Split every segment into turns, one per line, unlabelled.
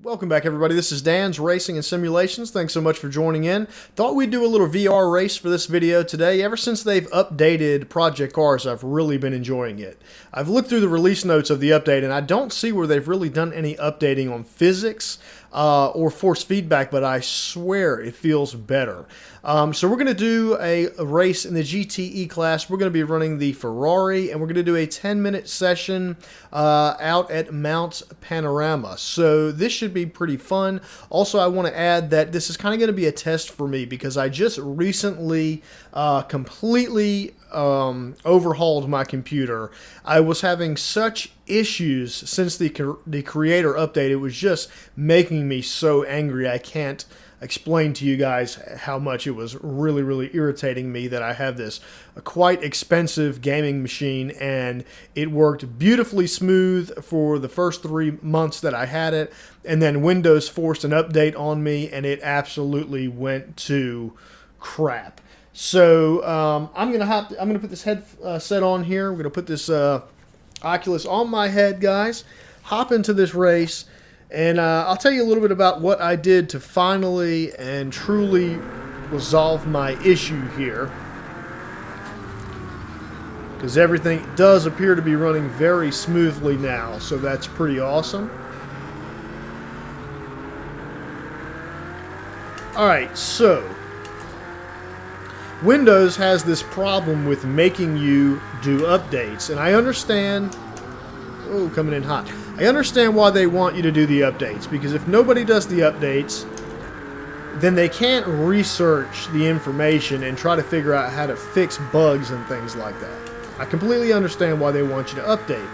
Welcome back, everybody. This is Dan's Racing and Simulations. Thanks so much for joining in. Thought we'd do a little VR race for this video today. Ever since they've updated Project Cars, I've really been enjoying it. I've looked through the release notes of the update, and I don't see where they've really done any updating on physics or force feedback, but I swear it feels better. So we're going to do a race in the GTE class. We're going to be running the Ferrari, and we're going to do a 10-minute session out at Mount Panorama. So this should be pretty fun. Also, I want to add that this is kind of going to be a test for me because I just recently completely overhauled my computer. I was having such issues since the creator update. It was just making me so angry. I can't explain to you guys how much it was really irritating me that I have this quite expensive gaming machine, and it worked beautifully smooth for the first 3 months that I had it, and then Windows forced an update on me and it absolutely went to crap. So I'm gonna put this headset on here. We're gonna put this Oculus on my head, guys. Hop into this race, and I'll tell you a little bit about what I did to finally and truly resolve my issue here, because everything does appear to be running very smoothly now, so that's pretty awesome. Alright, so Windows has this problem with making you do updates, and I understand. Oh, coming in hot. I understand why they want you to do the updates, because if nobody does the updates, then they can't research the information and try to figure out how to fix bugs and things like that. I completely understand why they want you to update.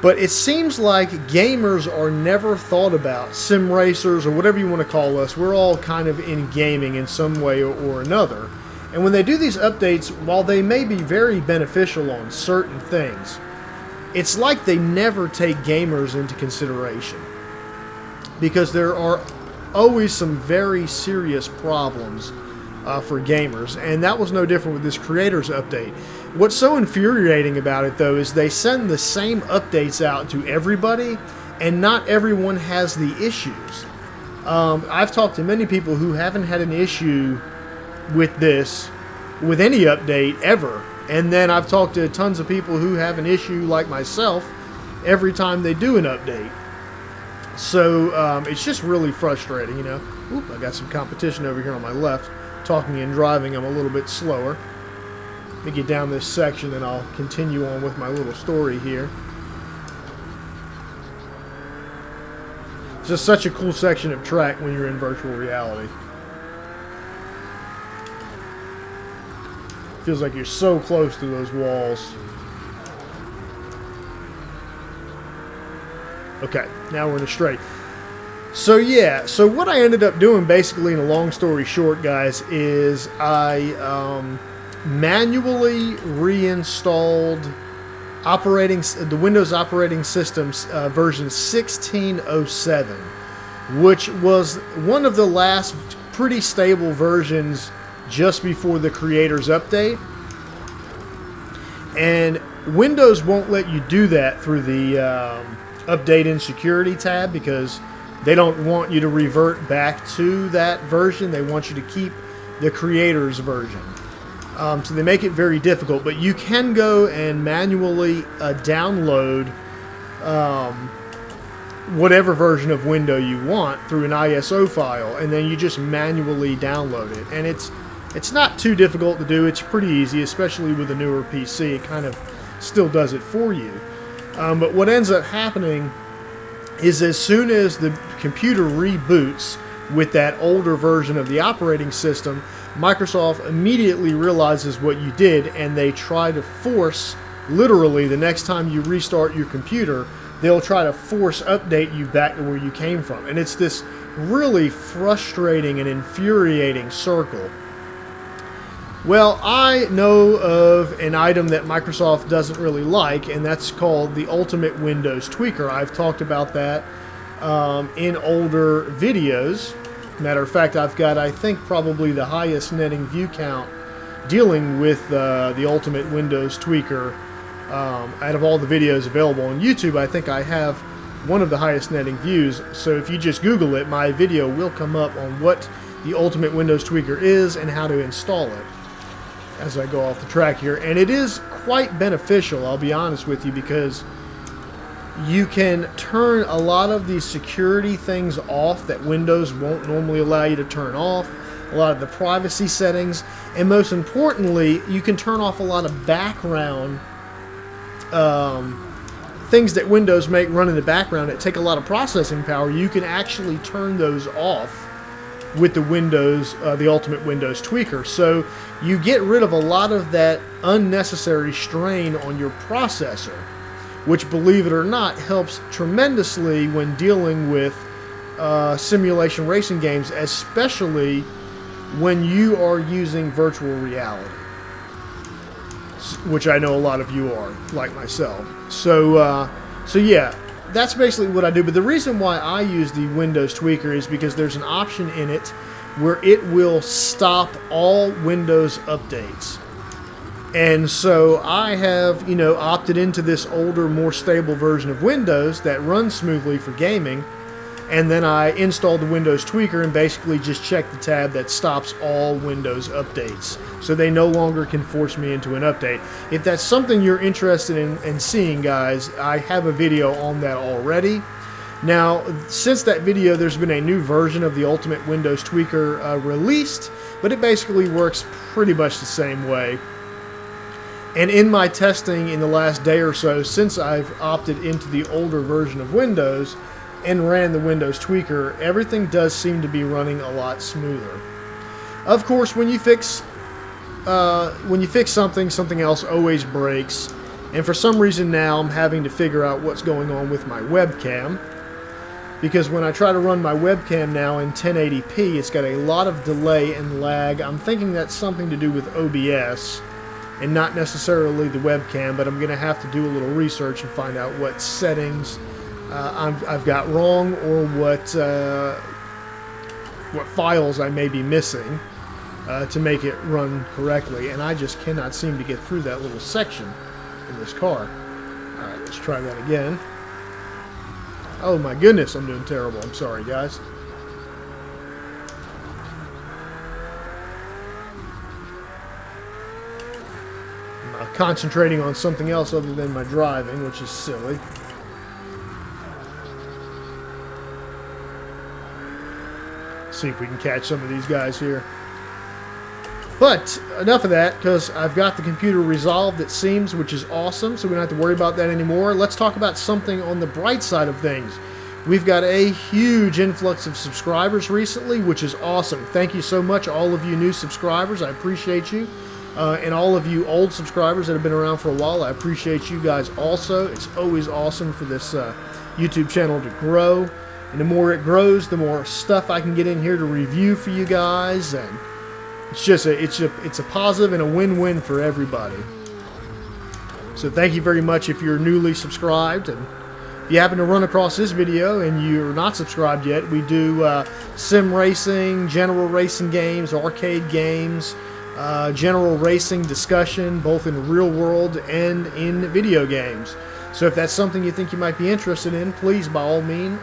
But it seems like gamers are never thought about. Sim racers, or whatever you want to call us, we're all kind of in gaming in some way or another. And when they do these updates, while they may be very beneficial on certain things, it's like they never take gamers into consideration, because there are always some very serious problems for gamers, and that was no different with this creators update. What's so infuriating about it, though, is they send the same updates out to everybody, and not everyone has the issues. I've talked to many people who haven't had an issue with this, with any update ever. And then I've talked to tons of people who have an issue like myself every time they do an update. So it's just really frustrating, you know. Oop, I got some competition over here on my left. Talking and driving, I'm a little bit slower. Let me get down this section and I'll continue on with my little story here. It's just such a cool section of track when you're in virtual reality. Feels like you're so close to those walls. Okay, now we're in a straight. So yeah, so what I ended up doing, basically, in a long story short, guys, is I manually reinstalled the Windows operating system version 1607, which was one of the last pretty stable versions just before the creators update. And Windows won't let you do that through the update and security tab, because they don't want you to revert back to that version. They want you to keep the creators version. So they make it very difficult, but you can go and manually download whatever version of Windows you want through an ISO file, and then you just manually download it. And it's not too difficult to do. It's pretty easy, especially with a newer PC. It kind of still does it for you. But what ends up happening is, as soon as the computer reboots with that older version of the operating system, Microsoft immediately realizes what you did, and they try to force, literally, the next time you restart your computer, they'll try to force update you back to where you came from. And it's this really frustrating and infuriating circle. Well, I know of an item that Microsoft doesn't really like, and that's called the Ultimate Windows Tweaker. I've talked about that in older videos. Matter of fact, I've got, I think, probably the highest netting view count dealing with the Ultimate Windows Tweaker out of all the videos available on YouTube. I think I have one of the highest netting views. So if you just Google it, my video will come up on what the Ultimate Windows Tweaker is and how to install it as I go off the track here. And it is quite beneficial, I'll be honest with you, because you can turn a lot of these security things off that Windows won't normally allow you to turn off, a lot of the privacy settings, and most importantly, you can turn off a lot of background things that Windows make run in the background that take a lot of processing power. You can actually turn those off with the Windows, the Ultimate Windows Tweaker. So you get rid of a lot of that unnecessary strain on your processor, which, believe it or not, helps tremendously when dealing with simulation racing games, especially when you are using virtual reality, which I know a lot of you are, like myself. So yeah, that's basically what I do. But the reason why I use the Windows Tweaker is because there's an option in it where it will stop all Windows updates. And so I have, opted into this older, more stable version of Windows that runs smoothly for gaming. And then I installed the Windows Tweaker and basically just checked the tab that stops all Windows updates. So they no longer can force me into an update. If that's something you're interested in seeing, guys, I have a video on that already. Now, since that video, there's been a new version of the Ultimate Windows Tweaker released, but it basically works pretty much the same way. And in my testing in the last day or so, since I've opted into the older version of Windows and ran the Windows Tweaker, everything does seem to be running a lot smoother. Of course, when you fix something, something else always breaks. And for some reason now, I'm having to figure out what's going on with my webcam, because when I try to run my webcam now in 1080p, it's got a lot of delay and lag. I'm thinking that's something to do with OBS and not necessarily the webcam, but I'm going to have to do a little research and find out what settings I've got wrong, or what files I may be missing to make it run correctly. And I just cannot seem to get through that little section in this car. Alright, let's try that again. Oh my goodness, I'm doing terrible. I'm sorry, guys. I'm concentrating on something else other than my driving, which is silly. See if we can catch some of these guys here. But enough of that, because I've got the computer resolved, it seems, which is awesome, so we don't have to worry about that anymore. Let's talk about something on the bright side of things. We've got a huge influx of subscribers recently, which is awesome. Thank you so much, all of you new subscribers. I appreciate you. And all of you old subscribers that have been around for a while, I appreciate you guys also. It's always awesome for this YouTube channel to grow. And the more it grows, the more stuff I can get in here to review for you guys, and it's just it's a positive and a win-win for everybody. So thank you very much if you're newly subscribed, and if you happen to run across this video and you're not subscribed yet, we do sim racing, general racing games, arcade games, general racing discussion, both in the real world and in video games. So if that's something you think you might be interested in, please, by all means,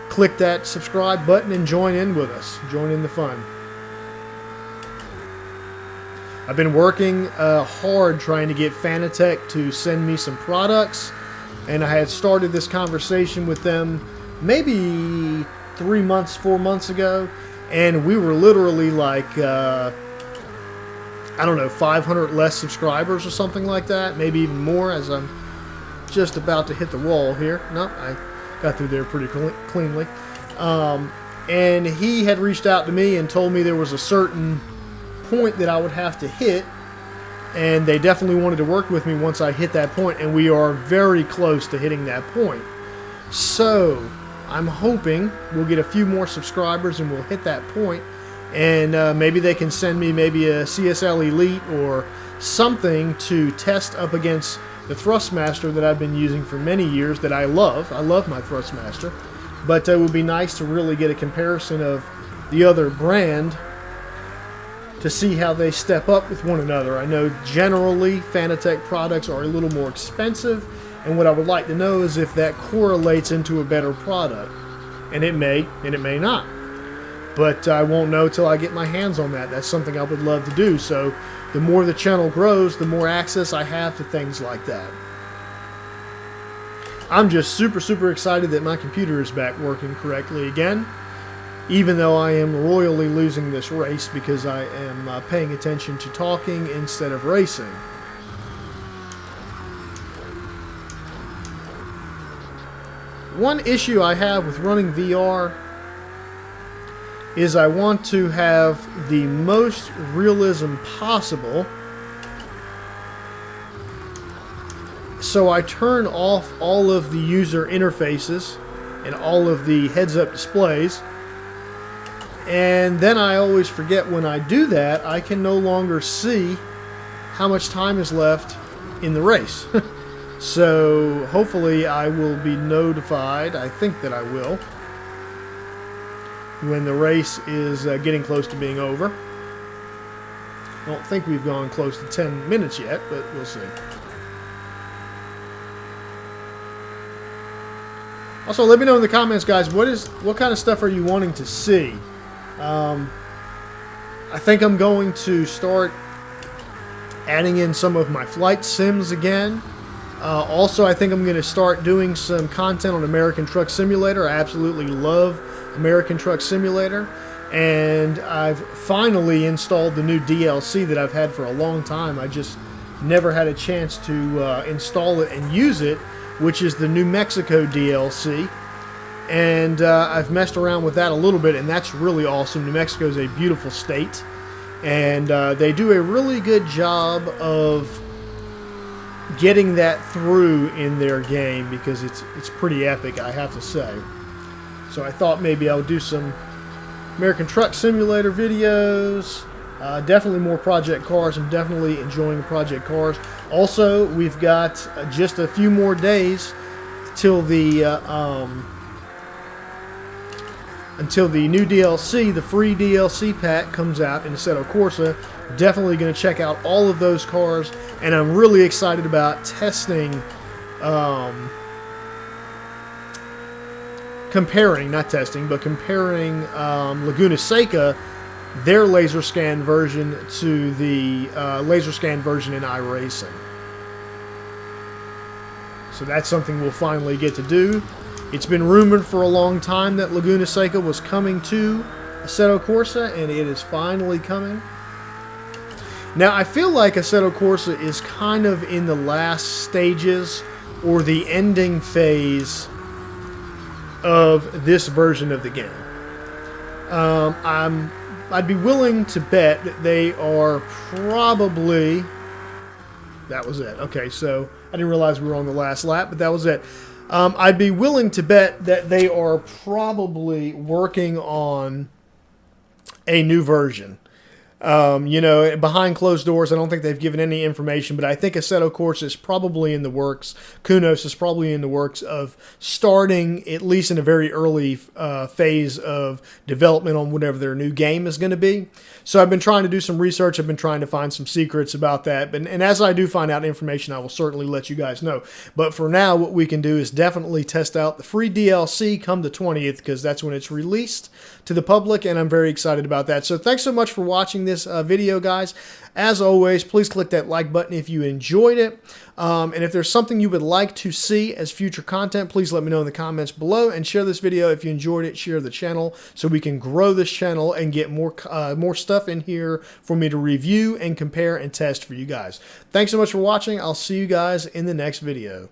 click that subscribe button and join in with us. Join in the fun. I've been working hard trying to get Fanatec to send me some products, and I had started this conversation with them maybe 3 months, 4 months ago, and we were literally like, I don't know, 500 less subscribers or something like that, maybe even more, as I'm just about to hit the wall here. No, I got through there pretty cleanly. And he had reached out to me and told me there was a certain point that I would have to hit, and they definitely wanted to work with me once I hit that point, and we are very close to hitting that point. So I'm hoping we'll get a few more subscribers and we'll hit that point, and maybe they can send me maybe a CSL Elite or something to test up against the Thrustmaster that I've been using for many years, that I love. I love my Thrustmaster, but it would be nice to really get a comparison of the other brand to see how they step up with one another. I know generally Fanatec products are a little more expensive, And what I would like to know is if that correlates into a better product. And it may, and it may not. But I won't know till I get my hands on that. That's something I would love to do. So the more the channel grows, the more access I have to things like that. I'm just super excited that my computer is back working correctly again, even though I am royally losing this race because I am paying attention to talking instead of racing. One issue I have with running VR is I want to have the most realism possible. So I turn off all of the user interfaces and all of the heads-up displays. And then I always forget when I do that, I can no longer see how much time is left in the race. So hopefully I will be notified, I think that I will, when the race is getting close to being over. I don't think we've gone close to 10 minutes yet, but we'll see. Also, let me know in the comments, guys, what kind of stuff are you wanting to see? I think I'm going to start adding in some of my flight sims again. Also, I think I'm going to start doing some content on American Truck Simulator. I absolutely love American Truck Simulator. And I've finally installed the new DLC that I've had for a long time. I just never had a chance to install it and use it, which is the New Mexico DLC. And I've messed around with that a little bit, and that's really awesome. New Mexico is a beautiful state. And they do a really good job of getting that through in their game because it's pretty epic, I have to say. So I thought maybe I'll do some American Truck Simulator videos. Definitely more Project Cars. I'm definitely enjoying Project Cars. Also, we've got just a few more days till the until the new DLC, the free DLC pack, comes out in Assetto Corsa. Definitely going to check out all of those cars, and I'm really excited about testing, comparing Laguna Seca, their laser scan version, to the laser scan version in iRacing. So that's something we'll finally get to do. It's been rumored for a long time that Laguna Seca was coming to Assetto Corsa, and it is finally coming. Now, I feel like Assetto Corsa is kind of in the last stages or the ending phase of this version of the game. I'd be willing to bet that they are probably... That was it. Okay, so I didn't realize we were on the last lap, but that was it. I'd be willing to bet that they are probably working on a new version. You know, behind closed doors, I don't think they've given any information, but I think Assetto Corsa is probably in the works. Kunos is probably in the works of starting, at least in a very early phase of development on whatever their new game is going to be. So I've been trying to do some research. I've been trying to find some secrets about that. And as I do find out information, I will certainly let you guys know. But for now, what we can do is definitely test out the free DLC come the 20th, because that's when it's released to the public, and I'm very excited about that. So thanks so much for watching this video, guys. As always, please click that like button if you enjoyed it. And if there's something you would like to see as future content, please let me know in the comments below, and share this video if you enjoyed it. Share the channel so we can grow this channel and get more stuff in here for me to review and compare and test for you guys. Thanks so much for watching. I'll see you guys in the next video.